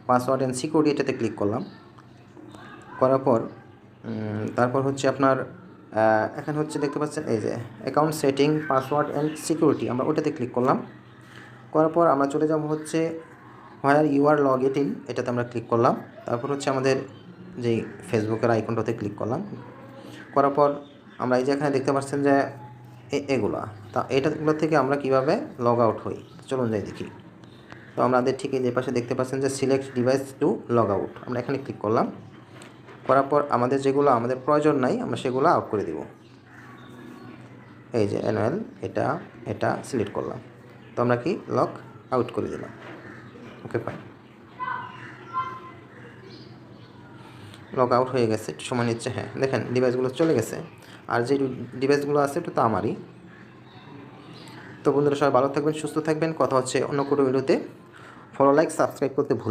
Password and security এটাতে click করলাম। করার পর তারপর হচ্ছে আপনার এখানে হচ্ছে দেখতে পাচ্ছেন এই যে account setting password and security, আমরা ওটাতে ক্লিক করলাম। করার পর আমরা চলে যাব হচ্ছে where you are log in, এটাতে আমরা ক্লিক করলাম। তারপর হচ্ছে আমাদের যেই ফেসবুকের আইকনটাতে ক্লিক করলাম। করার পর আমরা এই যে এখানে দেখতে পাচ্ছেন যে এগুলা, তা এটাগুলো থেকে আমরা কিভাবে লগ আউট হই চলুন যাই দেখি। তো আমাদের ঠিক এই যে পাশে দেখতে পাচ্ছেন যে select device to log out, আমরা এখানে ক্লিক করলাম। করার পর আমাদের যেগুলো আমাদের প্রয়োজন নাই আমরা সেগুলো আউট করে দিব। এই যে অ্যানুয়াল এটা সিলেক্ট করলাম, তো আমরা কি লগ আউট করে দিলাম। ওকে ফাইন, লগ আউট হয়ে গেছে, একটু সময় নিচ্ছে। হ্যাঁ দেখেন ডিভাইসগুলো চলে গেছে, আর যে ডিভাইসগুলো আছে ওটা তো আমারই। তো বন্ধুরা সবাই ভালো থাকবেন, সুস্থ থাকবেন, কথা হচ্ছে অন্য কোনো ভিডিওতে। ফলো লাইক সাবস্ক্রাইব করতে ভুলবেন না।